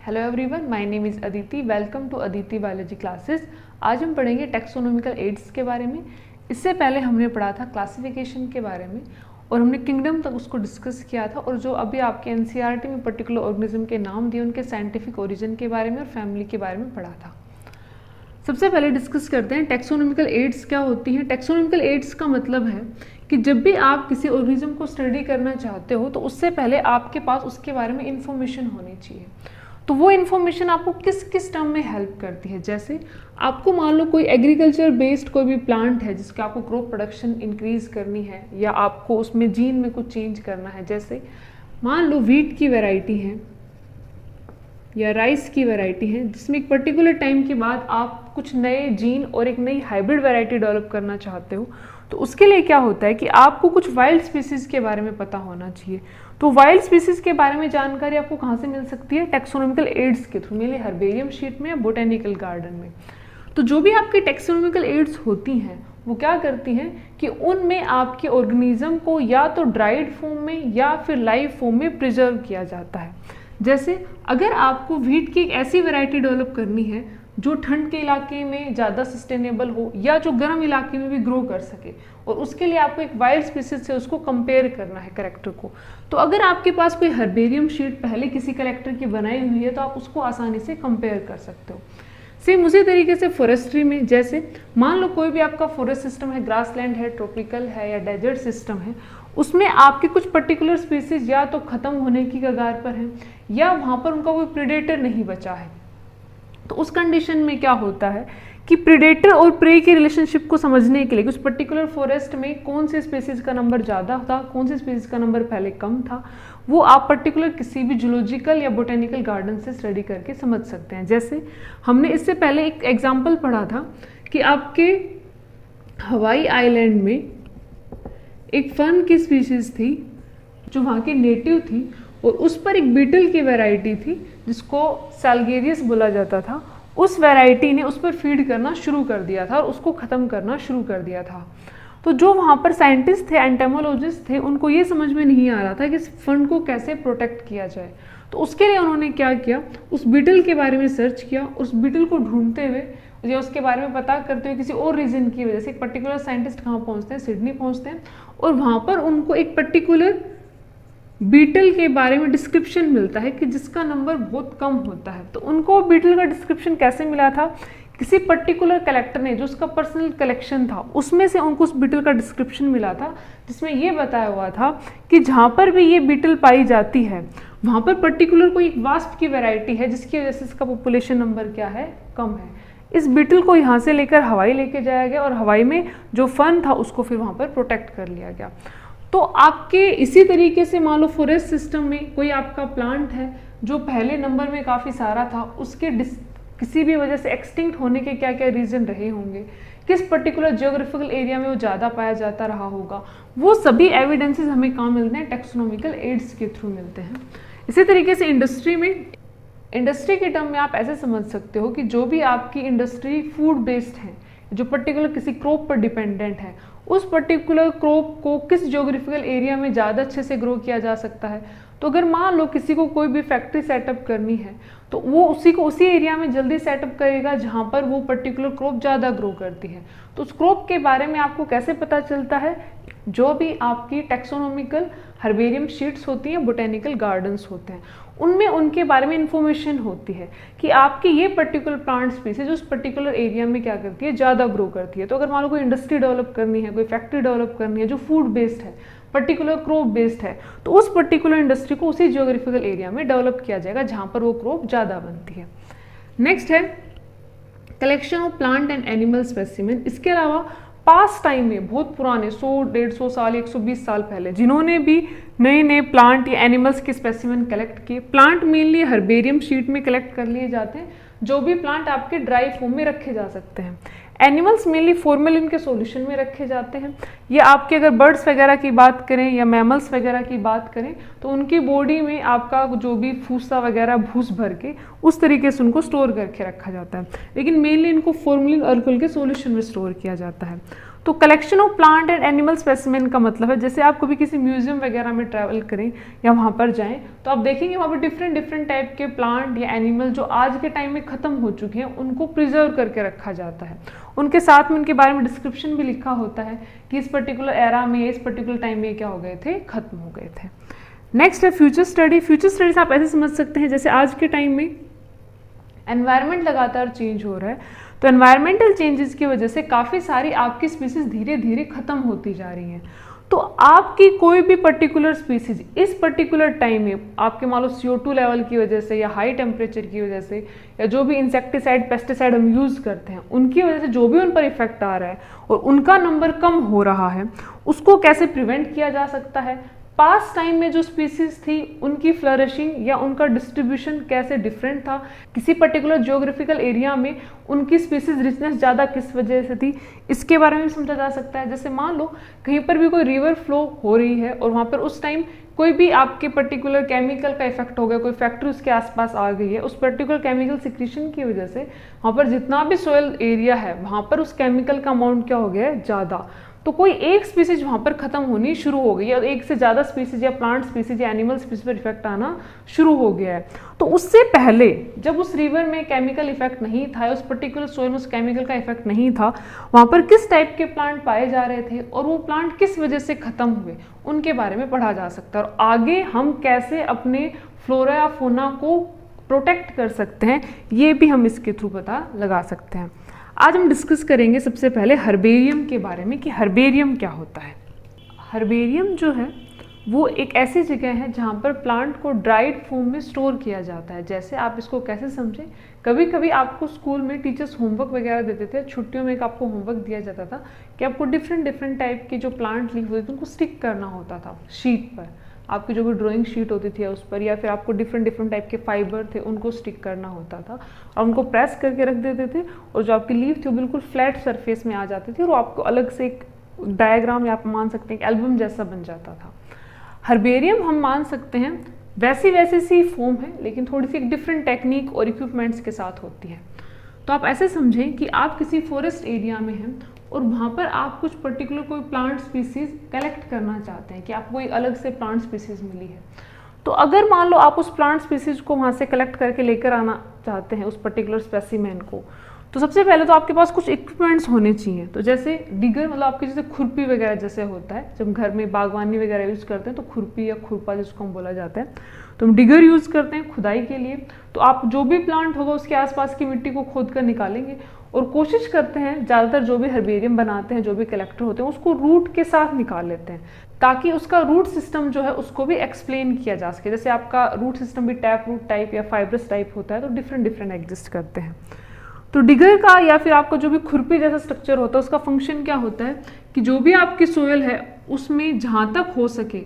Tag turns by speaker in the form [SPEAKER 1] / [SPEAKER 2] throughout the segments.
[SPEAKER 1] Hello everyone, my name is Aditi. Welcome to Aditi biology classes. आज हम पढ़ेंगे टेक्सोनोमिकल एड्स के बारे में। इससे पहले हमने पढ़ा था क्लासिफिकेशन के बारे में और हमने किंगडम तक उसको डिस्कस किया था, और जो अभी आपके एनसीईआरटी में पर्टिकुलर ऑर्गेनिज्म के नाम दिए, उनके साइंटिफिक ओरिजिन के बारे में और फैमिली के बारे में पढ़ा था। सबसे पहले डिस्कस करते हैं टेक्सोनोमिकल एड्स क्या होती हैं। टेक्सोनोमिकल एड्स का मतलब है कि जब भी आप किसी ऑर्गेनिज्म को स्टडी करना चाहते हो तो उससे पहले आपके पास उसके बारे में इंफॉर्मेशन होनी चाहिए। तो वो इन्फॉर्मेशन आपको किस किस टर्म में हेल्प करती है। जैसे आपको मान लो कोई एग्रीकल्चर बेस्ड कोई भी प्लांट है जिसका आपको क्रॉप प्रोडक्शन इंक्रीज करनी है, या आपको उसमें जीन में कुछ चेंज करना है। जैसे मान लो व्हीट की वैरायटी है या राइस की वैरायटी है, जिसमें एक पर्टिकुलर टाइम के बाद आप कुछ नए जीन और एक नई हाइब्रिड वैरायटी डेवलप करना चाहते हो, तो उसके लिए क्या होता है कि आपको कुछ वाइल्ड स्पीसीज के बारे में पता होना चाहिए। तो वाइल्ड स्पीसीज के बारे में जानकारी आपको कहाँ से मिल सकती है? टेक्सोनोमिकल एड्स के थ्रू, मेनली हर्बेरियम शीट में या बोटेनिकल गार्डन में। तो जो भी आपकी टेक्सोनोमिकल एड्स होती हैं वो क्या करती हैं कि उनमें आपके ऑर्गेनिज्म को या तो ड्राइड फॉर्म में या फिर लाइव फॉर्म में प्रिजर्व किया जाता है। जैसे अगर आपको व्हीट की एक ऐसी वैरायटी डेवलप करनी है जो ठंड के इलाके में ज़्यादा सस्टेनेबल हो या जो गर्म इलाके में भी ग्रो कर सके, और उसके लिए आपको एक वाइल्ड स्पीसीज से उसको कंपेयर करना है करेक्टर को। तो अगर आपके पास कोई हर्बेरियम शीट पहले किसी कलेक्टर की बनाई हुई है तो आप उसको आसानी से कंपेयर कर सकते हो। सेम उसी तरीके से फॉरेस्ट्री में, जैसे मान लो कोई भी आपका फॉरेस्ट सिस्टम है, ग्रासलैंड है, ट्रॉपिकल है या डेजर्ट सिस्टम है, उसमें आपके कुछ पर्टिकुलर स्पीसीज या तो खत्म होने की कगार पर हैं या वहाँ पर उनका कोई प्रेडेटर नहीं बचा है। तो उस कंडीशन में क्या होता है कि प्रेडेटर और प्रे के रिलेशनशिप को समझने के लिए उस पर्टिकुलर फॉरेस्ट में कौन से स्पीसीज का नंबर ज़्यादा था, कौन से स्पीसीज का नंबर पहले कम था, वो आप पर्टिकुलर किसी भी जूलॉजिकल या बोटेनिकल गार्डन से स्टडी करके समझ सकते हैं। जैसे हमने इससे पहले एक एग्जाम्पल पढ़ा था कि आपके हवाई आइलैंड में एक फर्न की स्पीसीज थी जो वहाँ की नेटिव थी, और उस पर एक बीटल की वैरायटी थी जिसको सैलगेरियस बोला जाता था। उस वैरायटी ने उस पर फीड करना शुरू कर दिया था और उसको ख़त्म करना शुरू कर दिया था। तो जो वहाँ पर साइंटिस्ट थे, एंटेमोलॉजिस्ट थे, उनको ये समझ में नहीं आ रहा था कि इस फंड को कैसे प्रोटेक्ट किया जाए। तो उसके लिए उन्होंने क्या किया, उस बीटल के बारे में सर्च किया। उस बीटल को ढूंढते हुए या उसके बारे में पता करते हुए किसी और रीज़न की वजह से एक पर्टिकुलर साइंटिस्ट कहाँ पहुँचते हैं, सिडनी पहुँचते हैं, और वहाँ पर उनको एक पर्टिकुलर बीटल के बारे में डिस्क्रिप्शन मिलता है कि जिसका नंबर बहुत कम होता है। तो उनको बीटल का डिस्क्रिप्शन कैसे मिला था? किसी पर्टिकुलर कलेक्टर ने, जो उसका पर्सनल कलेक्शन था, उसमें से उनको उस बीटल का डिस्क्रिप्शन मिला था, जिसमें ये बताया हुआ था कि जहाँ पर भी ये बीटल पाई जाती है वहाँ पर पर्टिकुलर कोई एक वास्प की वैरायटी है जिसकी वजह से इसका पॉपुलेशन नंबर क्या है, कम है। इस बीटल को यहाँ से लेकर हवाई लेके जाया गया और हवाई में जो फन था उसको फिर वहाँ पर प्रोटेक्ट कर लिया गया। तो आपके इसी तरीके से मान लो फॉरेस्ट सिस्टम में कोई आपका प्लांट है जो पहले नंबर में काफ़ी सारा था, उसके किसी भी वजह से एक्सटिंक्ट होने के क्या क्या रीज़न रहे होंगे, किस पर्टिकुलर जियोग्राफिकल एरिया में वो ज़्यादा पाया जाता रहा होगा, वो सभी एविडेंसेस हमें कहाँ मिलते हैं? टेक्सोनोमिकल एड्स के थ्रू मिलते हैं। इसी तरीके से इंडस्ट्री में, इंडस्ट्री के टर्म में आप ऐसे समझ सकते हो कि जो भी आपकी इंडस्ट्री फूड बेस्ड है, जो पर्टिकुलर किसी क्रॉप पर डिपेंडेंट है, उस पर्टिकुलर क्रॉप को किस ज्योग्राफिकल एरिया में ज़्यादा अच्छे से ग्रो किया जा सकता है। तो अगर मान लो किसी को कोई भी फैक्ट्री सेटअप करनी है तो वो उसी एरिया में जल्दी सेटअप करेगा जहाँ पर वो पर्टिकुलर क्रॉप ज़्यादा ग्रो करती है। तो उस क्रॉप के बारे में आपको कैसे पता चलता है? जो भी आपकी टेक्सोनोमिकल हर्बेरियम शीट्स होती हैं, बोटेनिकल गार्डन्स होते हैं, उनमें उनके बारे में इंफॉर्मेशन होती है कि आपकी ये पर्टिकुलर प्लांट स्पीसीज उस पर्टिकुलर एरिया में क्या करती है, ज़्यादा ग्रो करती है। तो अगर मान लो कोई इंडस्ट्री डेवलप करनी है, कोई फैक्ट्री डेवलप करनी है जो फूड बेस्ड है, पर्टिकुलर क्रॉप बेस्ड है, तो उस पर्टिकुलर इंडस्ट्री को उसी जियोग्राफिकल एरिया में डेवलप किया जाएगा जहाँ पर वो क्रॉप ज़्यादा बनती है। नेक्स्ट है collection of plant and animal specimen. इसके अलावा पास्ट टाइम में बहुत पुराने 100-150 साल, 120 साल पहले जिन्होंने भी नए नए प्लांट या एनिमल्स के स्पेसिमेन कलेक्ट किए, प्लांट मेनली हर्बेरियम शीट में कलेक्ट कर लिए जाते हैं, जो भी प्लांट आपके ड्राई फॉर्म में रखे जा सकते हैं। एनिमल्स मेनली फॉर्मेलिन के सॉल्यूशन में रखे जाते हैं। या आपके अगर बर्ड्स वगैरह की बात करें या मैमल्स वगैरह की बात करें तो उनकी बॉडी में आपका जो भी फूसा वगैरह भूस भर के उस तरीके से उनको स्टोर करके रखा जाता है, लेकिन मेनली इनको फॉर्मेलिन अल्कोहल के सॉल्यूशन में स्टोर किया जाता है। तो collection of plant and animal specimen का मतलब है जैसे आप कभी किसी म्यूजियम वगैरह में ट्रैवल करें या वहाँ पर जाएं तो आप देखेंगे वहाँ पर डिफरेंट टाइप के प्लांट या एनिमल जो आज के टाइम में ख़त्म हो चुके हैं उनको प्रिजर्व करके रखा जाता है। उनके साथ में उनके बारे में डिस्क्रिप्शन भी लिखा होता है कि इस पर्टिकुलर एरा में, इस पर्टिकुलर टाइम में क्या हो गए थे, खत्म हो गए थे। नेक्स्ट है फ्यूचर स्टडी। फ्यूचर स्टडीज आप ऐसे समझ सकते हैं जैसे आज के टाइम में एनवायरनमेंट लगातार चेंज हो रहा है, तो एनवायरमेंटल चेंजेस की वजह से काफ़ी सारी आपकी स्पीसीज धीरे धीरे ख़त्म होती जा रही हैं। तो आपकी कोई भी पर्टिकुलर स्पीसीज इस पर्टिकुलर टाइम में आपके मान लो CO2 लेवल की वजह से या हाई टेम्परेचर की वजह से या जो भी इंसेक्टिसाइड पेस्टिसाइड हम यूज़ करते हैं उनकी वजह से जो भी उन पर इफेक्ट आ रहा है और उनका नंबर कम हो रहा है, उसको कैसे प्रिवेंट किया जा सकता है। पास्ट टाइम में जो स्पीसीज थी उनकी फ्लरिशिंग या उनका डिस्ट्रीब्यूशन कैसे डिफरेंट था, किसी पर्टिकुलर जियोग्राफिकल एरिया में उनकी स्पीसीज रिचनेस ज़्यादा किस वजह से थी, इसके बारे में समझा जा सकता है। जैसे मान लो कहीं पर भी कोई रिवर फ्लो हो रही है और वहाँ पर उस टाइम कोई भी आपके पर्टिकुलर केमिकल का इफेक्ट हो गया, कोई फैक्ट्री उसके आसपास आ गई है, उस पर्टिकुलर केमिकल सिक्रीशन की वजह से वहाँ पर जितना भी सोयल एरिया है वहाँ पर उस केमिकल का अमाउंट क्या हो गया है, ज़्यादा। तो कोई एक स्पीसीज वहाँ पर ख़त्म होनी शुरू हो गई या एक से ज़्यादा स्पीसीज या प्लांट स्पीसीज या एनिमल स्पीसीज पर इफेक्ट आना शुरू हो गया है। तो उससे पहले जब उस रिवर में केमिकल इफेक्ट नहीं था या उस पर्टिकुलर सोइल में उस केमिकल का इफेक्ट नहीं था, वहाँ पर किस टाइप के प्लांट पाए जा रहे थे और वो प्लांट किस वजह से ख़त्म हुए, उनके बारे में पढ़ा जा सकता है। और आगे हम कैसे अपने फ्लोरा या फौना को प्रोटेक्ट कर सकते हैं ये भी हम इसके थ्रू पता लगा सकते हैं। आज हम डिस्कस करेंगे सबसे पहले हर्बेरियम के बारे में कि हर्बेरियम क्या होता है। हर्बेरियम जो है वो एक ऐसी जगह है जहाँ पर प्लांट को ड्राइड फॉर्म में स्टोर किया जाता है। जैसे आप इसको कैसे समझें, कभी कभी आपको स्कूल में टीचर्स होमवर्क वगैरह देते थे, छुट्टियों में एक आपको होमवर्क दिया जाता था कि आपको डिफरेंट टाइप के जो प्लांट लीफ होते थे उनको स्टिक करना होता था शीट पर, आपकी जो भी ड्राइंग शीट होती थी उस पर, या फिर आपको डिफरेंट टाइप के फाइबर थे उनको स्टिक करना होता था और उनको प्रेस करके रख देते थे और जो आपकी लीफ थी वो बिल्कुल फ्लैट सरफेस में आ जाती थी और आपको अलग से एक डायग्राम या आप मान सकते हैं एल्बम जैसा बन जाता था। हर्बेरियम हम मान सकते हैं वैसी सी फॉर्म है लेकिन थोड़ी सी एक डिफरेंट टेक्निक और इक्विपमेंट्स के साथ होती है। तो आप ऐसे समझें कि आप किसी फॉरेस्ट एरिया में हैं और वहाँ पर आप कुछ पर्टिकुलर कोई प्लांट स्पीसीज कलेक्ट करना चाहते हैं कि आपको कोई अलग से प्लांट स्पीसीज मिली है। तो अगर मान लो आप उस प्लांट स्पीसीज को वहाँ से कलेक्ट करके लेकर आना चाहते हैं उस पर्टिकुलर स्पेसिमेन को, तो सबसे पहले तो आपके पास कुछ इक्विपमेंट्स होने चाहिए। तो जैसे डिगर मतलब आपकी जैसे खुरपी वगैरह जैसे होता है, जब घर में बागवानी वगैरह यूज़ करते हैं तो खुरपी या खुरपा जिसको हम बोला जाता है, तो हम डिगर यूज़ करते हैं खुदाई के लिए। तो आप जो भी प्लांट होगा उसके आसपास की मिट्टी को खोद कर निकालेंगे और कोशिश करते हैं ज़्यादातर जो भी हर्बेरियम बनाते हैं, जो भी कलेक्टर होते हैं, उसको रूट के साथ निकाल लेते हैं ताकि उसका रूट सिस्टम जो है उसको भी एक्सप्लेन किया जा सके। जैसे आपका रूट सिस्टम भी टैप रूट टाइप या फाइब्रस टाइप होता है, तो डिफरेंट एग्जिस्ट करते हैं। तो डिगर का या फिर आपका जो भी खुरपी जैसा स्ट्रक्चर होता है उसका फंक्शन क्या होता है कि जो भी आपकी सोयल है उसमें जहाँ तक हो सके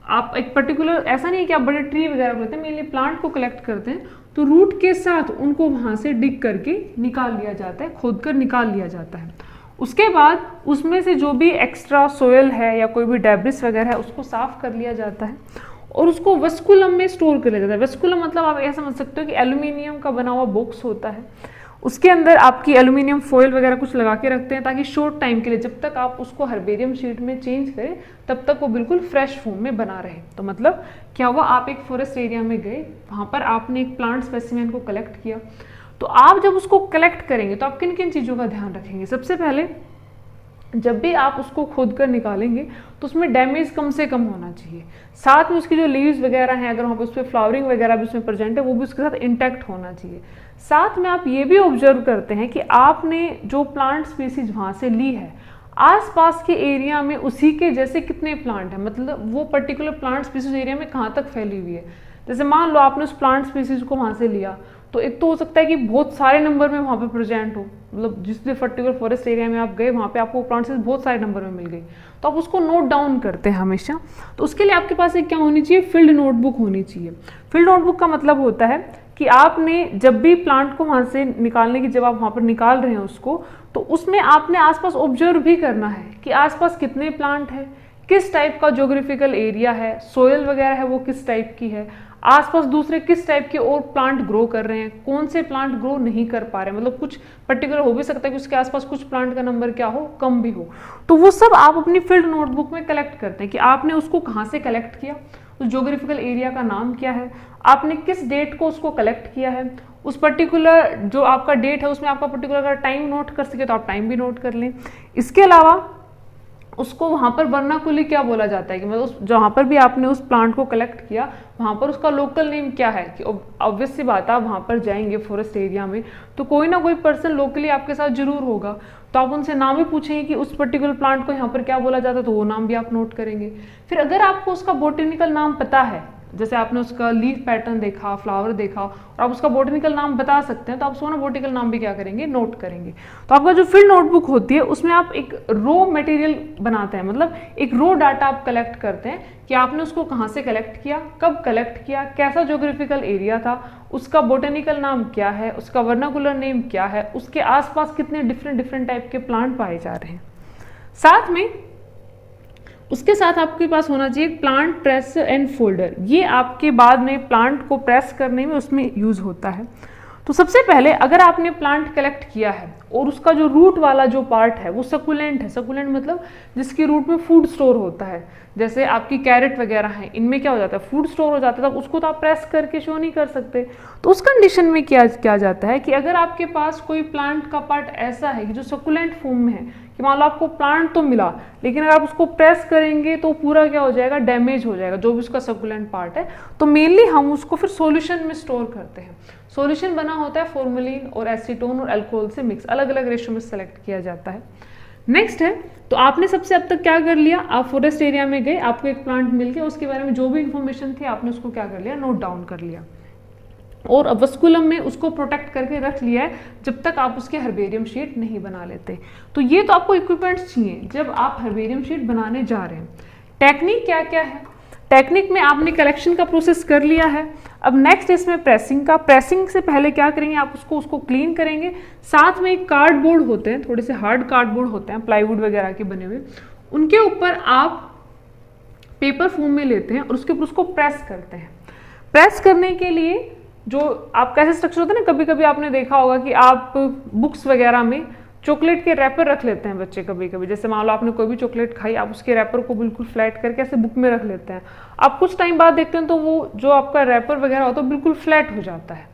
[SPEAKER 1] आप एक पर्टिकुलर, ऐसा नहीं है कि आप बड़े ट्री वगैरह लेते हैं, मेनली प्लांट को कलेक्ट करते हैं तो रूट के साथ उनको वहाँ से डिग करके निकाल लिया जाता है, खोद कर निकाल लिया जाता है। उसके बाद उसमें से जो भी एक्स्ट्रा सोयल है या कोई भी डेब्रिस वगैरह है उसको साफ कर लिया जाता है और उसको वस्कुलम में स्टोर कर लिया जाता है। वस्कुलम मतलब आप ऐसा समझ सकते हो कि एल्यूमिनियम का बना हुआ बॉक्स होता है, उसके अंदर आपकी एल्यूमिनियम फॉइल वगैरह कुछ लगा के रखते हैं ताकि शॉर्ट टाइम के लिए जब तक आप उसको हर्बेरियम शीट में चेंज करें तब तक वो बिल्कुल फ्रेश फॉर्म में बना रहे। तो मतलब क्या हुआ, आप एक फॉरेस्ट एरिया में गए, वहाँ पर आपने एक प्लांट स्पेसिमेन को कलेक्ट किया, तो आप जब उसको कलेक्ट करेंगे तो आप किन किन चीज़ों का ध्यान रखेंगे। सबसे पहले जब भी आप उसको खोद कर निकालेंगे तो उसमें डैमेज कम से कम होना चाहिए, साथ में उसकी जो लीव्स वगैरह हैं अगर वहाँ पर उस पर फ्लावरिंग वगैरह भी उसमें प्रेजेंट है वो भी उसके साथ इंटैक्ट होना चाहिए। साथ में आप ये भी ऑब्जर्व करते हैं कि आपने जो प्लांट स्पीसीज वहाँ से ली है आसपास के एरिया में उसी के जैसे कितने प्लांट हैं, मतलब वो पर्टिकुलर प्लांट स्पीसीज एरिया में कहाँ तक फैली हुई है। जैसे मान लो आपने उस प्लांट स्पीसीज को वहाँ से लिया तो एक तो हो सकता है कि बहुत सारे नंबर में वहाँ पे प्रेजेंट हो, मतलब जिस भी पर्टिकुलर फॉरेस्ट एरिया में आप गए वहाँ पे आपको प्लांट स्पीसीज बहुत सारे नंबर में मिल गई, तो आप उसको नोट डाउन करते हैं हमेशा। तो उसके लिए आपके पास एक क्या होनी चाहिए, फील्ड नोटबुक होनी चाहिए। फील्ड नोटबुक का मतलब होता है कि आपने जब भी प्लांट को वहाँ से निकालने की, जब आप वहाँ पर निकाल रहे हैं उसको, तो उसमें आपने आसपास ऑब्जर्व भी करना है कि आसपास कितने प्लांट हैं, किस टाइप का ज्योग्राफिकल एरिया है, सोयल वगैरह है वो किस टाइप की है, आसपास दूसरे किस टाइप के और प्लांट ग्रो कर रहे हैं, कौन से प्लांट ग्रो नहीं कर पा रहे हैं, मतलब कुछ पर्टिकुलर हो भी सकता है कि उसके आसपास कुछ प्लांट का नंबर क्या हो, कम भी हो, तो वो सब आप अपनी फील्ड नोटबुक में कलेक्ट करते हैं कि आपने उसको कहाँ से कलेक्ट किया, उस ज्योग्राफिकल एरिया का नाम क्या है, आपने किस डेट को उसको कलेक्ट किया है, उस पर्टिकुलर जो आपका डेट है उसमें आपका पर्टिकुलर अगर टाइम नोट कर सके तो आप टाइम भी नोट कर लें। इसके अलावा उसको वहाँ पर वर्नाकुली क्या बोला जाता है कि मतलब जहाँ पर भी आपने उस प्लांट को कलेक्ट किया वहाँ पर उसका लोकल नेम क्या है, कि ऑब्वियस सी बात है आप वहाँ पर जाएंगे फॉरेस्ट एरिया में तो कोई ना कोई पर्सन लोकली आपके साथ जरूर होगा, तो आप उनसे नाम ही पूछेंगे कि उस पर्टिकुलर प्लांट को यहाँ पर क्या बोला जाता है, तो वो नाम भी आप नोट करेंगे। फिर अगर आपको उसका बोटेनिकल नाम पता है, जैसे आपने उसका लीफ पैटर्न देखा, फ्लावर देखा और आप उसका बोटेनिकल नाम बता सकते हैं, तो आप उसको ना बोटेनिकल नाम भी क्या करेंगे, नोट करेंगे। तो आपका जो फील्ड नोटबुक होती है उसमें आप एक रो मटेरियल बनाते हैं, मतलब एक रो डाटा आप कलेक्ट करते हैं कि आपने उसको कहाँ से कलेक्ट किया, कब कलेक्ट किया, कैसा ज्योग्राफिकल एरिया था, उसका बोटेनिकल नाम क्या है, उसका वर्नाकुलर नेम क्या है, उसके आसपास कितने डिफरेंट टाइप के प्लांट पाए जा रहे हैं। साथ में उसके साथ आपके पास होना चाहिए प्लांट प्रेस एंड फोल्डर, ये आपके बाद में प्लांट को प्रेस करने में उसमें यूज होता है। तो सबसे पहले अगर आपने प्लांट कलेक्ट किया है और उसका जो रूट वाला जो पार्ट है वो सकुलेंट है, सकुलेंट मतलब जिसकी रूट में फूड स्टोर होता है, जैसे आपकी कैरेट वगैरह है, इनमें क्या हो जाता है, फूड स्टोर हो जाता है, तब उसको तो आप प्रेस करके शो नहीं कर सकते। तो उस कंडीशन में क्या जाता है कि अगर आपके पास कोई प्लांट का पार्ट ऐसा है कि जो सकुलेंट फॉर्म में है, कि मान लो आपको प्लांट तो मिला लेकिन अगर आप उसको प्रेस करेंगे तो पूरा क्या हो जाएगा, डैमेज हो जाएगा जो भी उसका सकुलेंट पार्ट है, तो मेनली हम उसको फिर सॉल्यूशन में स्टोर करते हैं। सॉल्यूशन बना होता है फॉर्मेलिन और एसीटोन और अल्कोहल से मिक्स, अलग अलग रेशो में सेलेक्ट किया जाता है। नेक्स्ट है, तो आपने सबसे अब तक क्या कर लिया, आप फॉरेस्ट एरिया में गए, आपको एक प्लांट मिल गया, उसके बारे में जो भी इंफॉर्मेशन थी आपने उसको क्या कर लिया, नोट डाउन कर लिया और वस्कुलम में उसको प्रोटेक्ट करके रख लिया है जब तक आप उसके हर्बेरियम शीट नहीं बना लेते। तो ये तो आपको इक्विपमेंट्स चाहिए जब आप हर्बेरियम शीट बनाने जा रहे हैं। टेक्निक क्या क्या है, टेक्निक में आपने कलेक्शन का प्रोसेस कर लिया है, अब नेक्स्ट इसमें प्रेसिंग का। प्रेसिंग से पहले क्या करेंगे, आप उसको क्लीन करेंगे, साथ में एक कार्डबोर्ड होते हैं, थोड़े से हार्ड कार्डबोर्ड होते हैं प्लाईवुड वगैरह के बने हुए, उनके ऊपर आप पेपर फॉर्म में लेते हैं और उसके ऊपर उसको प्रेस करते हैं। प्रेस करने के लिए जो आपका ऐसा स्ट्रक्चर होता है ना, कभी कभी आपने देखा होगा कि आप बुक्स वगैरह में चॉकलेट के रैपर रख लेते हैं बच्चे, कभी कभी जैसे मान लो आपने कोई भी चॉकलेट खाई, आप उसके रैपर को बिल्कुल फ्लैट करके ऐसे बुक में रख लेते हैं, आप कुछ टाइम बाद देखते हैं तो वो जो आपका रैपर वगैरह होता है बिल्कुल फ्लैट हो जाता है।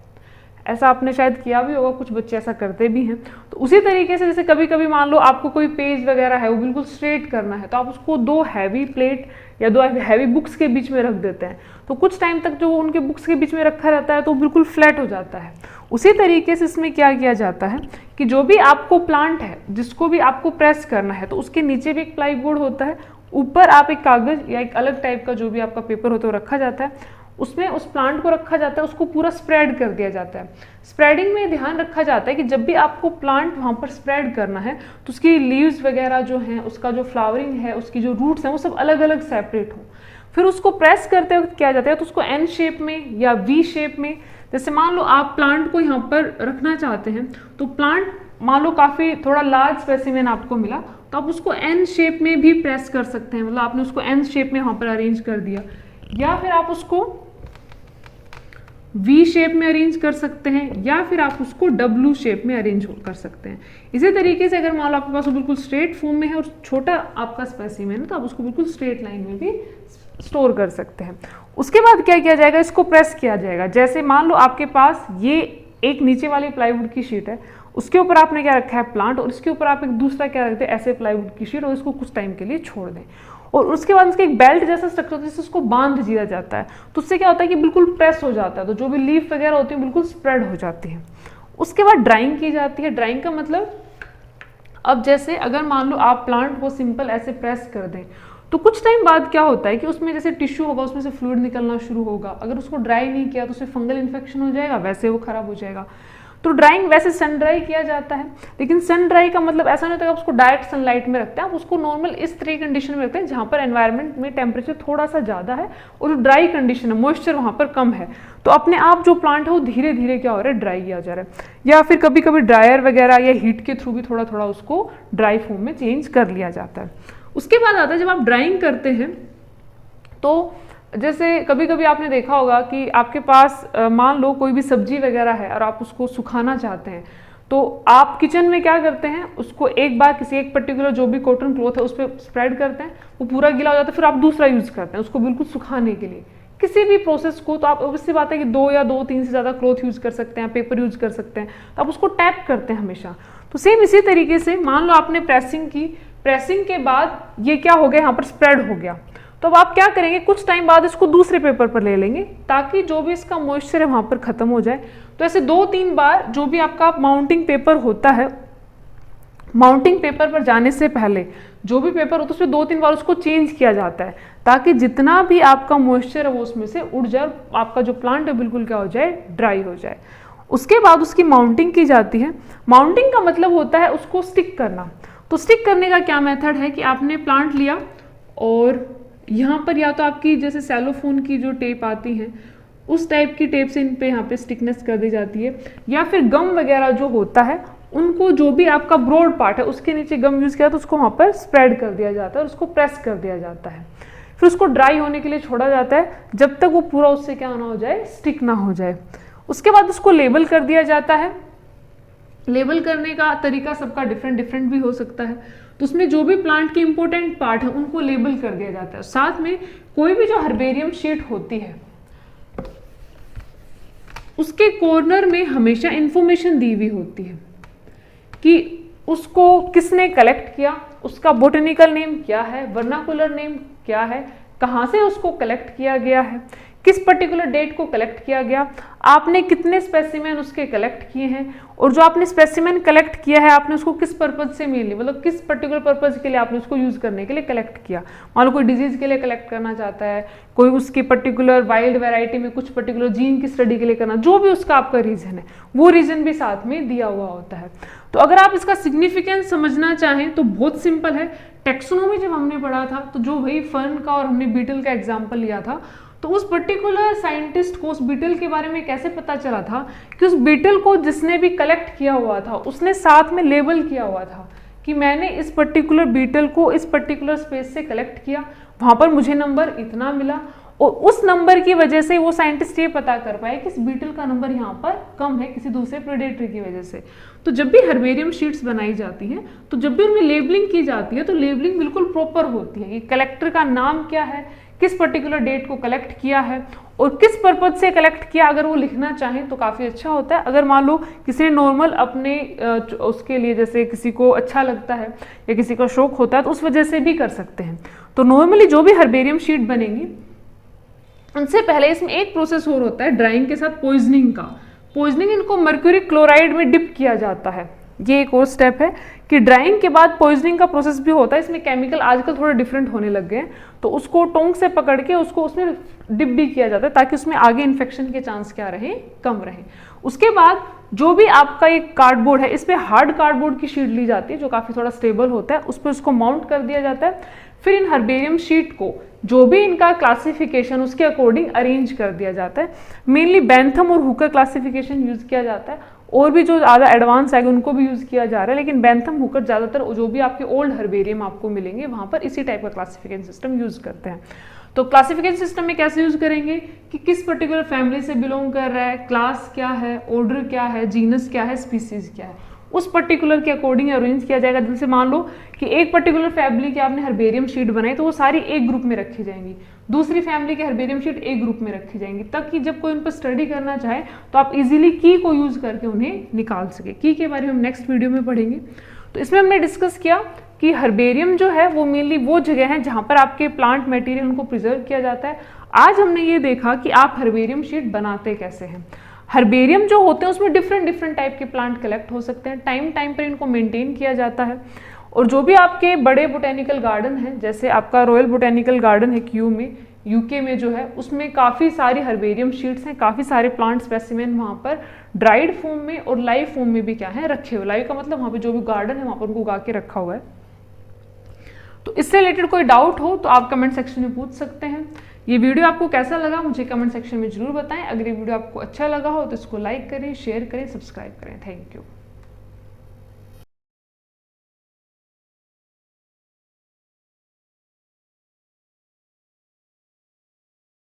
[SPEAKER 1] ऐसा आपने शायद किया भी होगा, कुछ बच्चे ऐसा करते भी हैं। तो उसी तरीके से जैसे कभी कभी मान लो आपको कोई पेज वगैरह है वो बिल्कुल स्ट्रेट करना है, तो आप उसको दो हैवी प्लेट या दो हैवी बुक्स के बीच में रख देते हैं, तो कुछ टाइम तक जो उनके बुक्स के बीच में रखा रहता है तो वो बिल्कुल फ्लैट हो जाता है। उसी तरीके से इसमें क्या किया जाता है कि जो भी आपको प्लांट है जिसको भी आपको प्रेस करना है, तो उसके नीचे भी एक प्लाईबोर्ड होता है, ऊपर आप एक कागज या एक अलग टाइप का जो भी आपका पेपर होता है वो रखा जाता है, उसमें उस प्लांट को रखा जाता है, उसको पूरा स्प्रेड कर दिया जाता है। स्प्रेडिंग में ध्यान रखा जाता है कि जब भी आपको प्लांट वहाँ पर स्प्रेड करना है तो उसकी लीव्स वगैरह जो हैं, उसका जो फ्लावरिंग है, उसकी जो रूट्स हैं, वो सब अलग अलग सेपरेट हो। फिर उसको प्रेस करते वक्त क्या जाता है, तो उसको एन शेप में या वी शेप में, जैसे मान लो आप प्लांट को यहाँ पर रखना चाहते हैं, तो प्लांट मान लो काफ़ी थोड़ा लार्ज स्पेसिमेन आपको मिला, तो आप उसको एन शेप में भी प्रेस कर सकते हैं, मतलब आपने उसको एन शेप में वहाँ पर अरेंज कर दिया, या फिर आप उसको वी शेप में अरेंज कर सकते हैं, या फिर आप उसको डब्ल्यू शेप में अरेंज कर सकते हैं। इसी तरीके से अगर मान लो आपके पास वो बिल्कुल स्ट्रेट फॉर्म में है और छोटा आपका स्पेसिमेन है, तो आप उसको बिल्कुल स्ट्रेट लाइन में भी स्टोर कर सकते हैं। उसके बाद क्या किया जाएगा, इसको प्रेस किया जाएगा। जैसे मान लो आपके पास ये एक नीचे वाली प्लाईवुड की शीट है, उसके ऊपर आपने क्या रखा है, प्लांट, और इसके ऊपर आप एक दूसरा क्या रखते हैं, ऐसे प्लाईवुड की शीट, और इसको कुछ टाइम के लिए छोड़ दें, और उसके बाद उसके एक बेल्ट जैसा स्ट्रक्चर होता है जिससे उसको बांध दिया जाता है, तो उससे क्या होता है कि बिल्कुल प्रेस हो जाता है, तो जो भी लीफ वगैरह होती है बिल्कुल स्प्रेड हो जाती है। उसके बाद ड्राइंग की जाती है। ड्राइंग का मतलब, अब जैसे अगर मान लो आप प्लांट को सिंपल ऐसे प्रेस कर दें, तो कुछ टाइम बाद क्या होता है कि उसमें जैसे टिश्यू होगा, उसमें से फ्लूइड निकलना शुरू होगा, अगर उसको ड्राई नहीं किया तो उससे फंगल इन्फेक्शन हो जाएगा, वैसे वो खराब हो जाएगा। तो ड्राइंग वैसे सन ड्राई किया जाता है, लेकिन सन ड्राई का मतलब ऐसा नहीं होता कि आप उसको डायरेक्ट सनलाइट में रखते हैं, आप उसको नॉर्मल इस तरह की कंडीशन में रखते हैं जहाँ पर एनवायरनमेंट में टेम्परेचर थोड़ा सा ज़्यादा है और जो ड्राई कंडीशन है, मॉइस्चर वहाँ पर कम है, तो अपने आप जो प्लांट है वो धीरे धीरे क्या हो रहा है, ड्राई किया जा रहा है। या फिर कभी कभी ड्रायर वगैरह या हीट के थ्रू भी थोड़ा थोड़ा उसको ड्राई फॉर्म में चेंज कर लिया जाता है। उसके बाद आता है जब आप ड्राइंग करते हैं तो जैसे कभी कभी आपने देखा होगा कि आपके पास मान लो कोई भी सब्जी वगैरह है और आप उसको सुखाना चाहते हैं, तो आप किचन में क्या करते हैं, उसको एक बार किसी एक पर्टिकुलर जो भी कॉटन क्लॉथ है उस पर स्प्रेड करते हैं, वो पूरा गीला हो जाता है, फिर आप दूसरा यूज़ करते हैं उसको बिल्कुल सुखाने के लिए। किसी भी प्रोसेस को तो आप ऑब्वियसली बात है कि 2 या 2-3 से ज़्यादा क्लॉथ यूज़ कर सकते हैं, पेपर यूज़ कर सकते हैं, तो आप उसको टैप करते हैं हमेशा। तो सेम इसी तरीके से मान लो आपने प्रेसिंग की, प्रेसिंग के बाद ये क्या हो गया, यहाँ पर स्प्रेड हो गया, तो अब आप क्या करेंगे, कुछ टाइम बाद इसको दूसरे पेपर पर ले लेंगे ताकि जो भी इसका मॉइस्चर है वहाँ पर ख़त्म हो जाए। तो ऐसे 2-3 बार जो भी आपका माउंटिंग पेपर होता है, माउंटिंग पेपर पर जाने से पहले जो भी पेपर होता है उसमें 2-3 बार उसको चेंज किया जाता है ताकि जितना भी आपका मॉइस्चर है वो उसमें से उड़ जाए, आपका जो प्लांट है बिल्कुल क्या हो जाए, ड्राई हो जाए। उसके बाद उसकी माउंटिंग की जाती है। माउंटिंग का मतलब होता है उसको स्टिक करना। तो स्टिक करने का क्या मेथड है कि आपने प्लांट लिया और यहाँ पर या तो आपकी जैसे सेलोफोन की जो टेप आती है उस टाइप की टेप से इन पे यहाँ पे स्टिकनेस कर दी जाती है, या फिर गम वगैरह जो होता है उनको जो भी आपका ब्रॉड पार्ट है उसके नीचे गम यूज़ किया तो उसको वहाँ पर स्प्रेड कर दिया जाता है और उसको प्रेस कर दिया जाता है। फिर उसको ड्राई होने के लिए छोड़ा जाता है जब तक वो पूरा उससे क्या ना हो जाए, स्टिक ना हो जाए। उसके बाद उसको लेबल कर दिया जाता है। लेबल करने का तरीका सबका डिफरेंट भी हो सकता है, तो उसमें जो भी प्लांट के इंपॉर्टेंट पार्ट है उनको लेबल कर दिया जाता है। साथ में कोई भी जो हर्बेरियम शीट होती है उसके कॉर्नर में हमेशा इंफॉर्मेशन दी हुई होती है कि उसको किसने कलेक्ट किया, उसका बोटेनिकल नेम क्या है, वर्नाकुलर नेम क्या है, कहाँ से उसको कलेक्ट किया गया है, किस पर्टिकुलर डेट को कलेक्ट किया गया, आपने कितने स्पेसिमेन उसके कलेक्ट किए हैं, और जो आपने स्पेसिमेन कलेक्ट किया है आपने उसको किस पर्पज से मेनली, मतलब किस पर्टिकुलर पर्पज के लिए आपने उसको यूज करने के लिए कलेक्ट किया। मान लो कोई डिजीज के लिए कलेक्ट करना चाहता है, कोई उसकी पर्टिकुलर वाइल्ड वैरायटी में कुछ पर्टिकुलर जीन की स्टडी के लिए करना, जो भी उसका आपका रीजन है वो रीजन भी साथ में दिया हुआ होता है। तो अगर आप इसका सिग्निफिकेंस समझना चाहें तो बहुत सिंपल है। टेक्सोनोमी जब हमने पढ़ा था तो जो वही फर्न का और हमने बीटल का एग्जाम्पल लिया था, तो उस पर्टिकुलर साइंटिस्ट को उस बीटल के बारे में कैसे पता चला था कि उस बीटल को जिसने भी कलेक्ट किया हुआ था उसने साथ में लेबल किया हुआ था कि मैंने इस पर्टिकुलर बीटल को इस पर्टिकुलर स्पेस से कलेक्ट किया, वहां पर मुझे नंबर इतना मिला, और उस नंबर की वजह से वो साइंटिस्ट ये पता कर पाए कि इस बीटल का नंबर यहाँ पर कम है किसी दूसरे प्रेडेटरी की वजह से। तो जब भी हर्बेरियम शीट्स बनाई जाती हैं तो जब भी उनमें लेबलिंग की जाती है तो लेबलिंग बिल्कुल प्रॉपर होती है कि कलेक्टर का नाम क्या है, किस पर्टिकुलर डेट को कलेक्ट किया है और किस पर्पज से कलेक्ट किया, अगर वो लिखना चाहें तो काफ़ी अच्छा होता है। अगर मान लो किसी ने नॉर्मल अपने उसके लिए जैसे किसी को अच्छा लगता है या किसी का शौक होता है तो उस वजह से भी कर सकते हैं। तो नॉर्मली जो भी हर्बेरियम शीट बनेंगी उनसे पहले इसमें एक प्रोसेस और होता है ड्राइंग के साथ पॉइजनिंग का। पॉइजनिंग इनको मर्क्यूरी क्लोराइड में डिप किया जाता है, ये एक और स्टेप है कि ड्राइंग के बाद पॉइजनिंग का प्रोसेस भी होता है। इसमें केमिकल आजकल थोड़े डिफरेंट होने लग गए हैं, तो उसको टोंग से पकड़ के उसको उसमें डिप भी किया जाता है ताकि उसमें आगे इन्फेक्शन के चांस क्या रहे, कम रहे। उसके बाद जो भी आपका ये कार्डबोर्ड है इस पर हार्ड कार्डबोर्ड की शीट ली जाती है जो काफ़ी थोड़ा स्टेबल होता है, उस पर उसको माउंट कर दिया जाता है। फिर इन हर्बेरियम शीट को जो भी इनका क्लासिफिकेशन उसके अकॉर्डिंग अरेंज कर दिया जाता है। मेनली बैंथम और हुकर क्लासिफिकेशन यूज किया जाता है, और भी जो ज़्यादा एडवांस है उनको भी यूज़ किया जा रहा है, लेकिन बैंथम हुकर ज़्यादातर जो भी आपके ओल्ड हर्बेरियम आपको मिलेंगे वहाँ पर इसी टाइप का क्लासिफिकेशन सिस्टम यूज़ करते हैं। तो क्लासिफिकेशन सिस्टम में कैसे यूज़ करेंगे कि किस पर्टिकुलर फैमिली से बिलोंग कर रहा है, क्लास क्या है, ऑर्डर क्या है, जीनस क्या है, स्पीसीज क्या है, उस पर्टिकुलर के अकॉर्डिंग अरेंज किया जाएगा। जैसे मान लो कि एक पर्टिकुलर फैमिली की आपने हर्बेरियम शीट बनाई तो वो सारी एक ग्रुप में रखी जाएंगी, दूसरी फैमिली की हर्बेरियम शीट एक ग्रुप में रखी जाएंगी, ताकि जब कोई उन पर स्टडी करना चाहे तो आप इजीली की को यूज करके उन्हें निकाल सके। की के बारे में हम नेक्स्ट वीडियो में पढ़ेंगे। तो इसमें हमने डिस्कस किया कि हर्बेरियम जो है वो मेनली वो जगह है जहाँ पर आपके प्लांट मटेरियल उनको प्रिजर्व किया जाता है। आज हमने ये देखा कि आप हर्बेरियम शीट बनाते कैसे हैं। हर्बेरियम जो होते हैं उसमें डिफरेंट टाइप के प्लांट कलेक्ट हो सकते हैं, टाइम पर इनको मेंटेन किया जाता है। और जो भी आपके बड़े बोटेनिकल गार्डन हैं, जैसे आपका रॉयल बोटेनिकल गार्डन है क्यू में, यूके में जो है, उसमें काफ़ी सारी हर्बेरियम शीट्स हैं, काफ़ी सारे प्लांट स्पेसिमेन वहाँ पर ड्राइड फॉर्म में और लाइव फॉर्म में भी क्या है रखे हुए। लाइव का मतलब वहाँ पे जो भी गार्डन है वहाँ पर उनको उगा के रखा हुआ है। तो इससे रिलेटेड कोई डाउट हो तो आप कमेंट सेक्शन में पूछ सकते हैं। ये वीडियो आपको कैसा लगा मुझे कमेंट सेक्शन में जरूर बताएं। अगर ये वीडियो आपको अच्छा लगा हो तो इसको लाइक करें, शेयर करें, सब्सक्राइब करें। Thank you.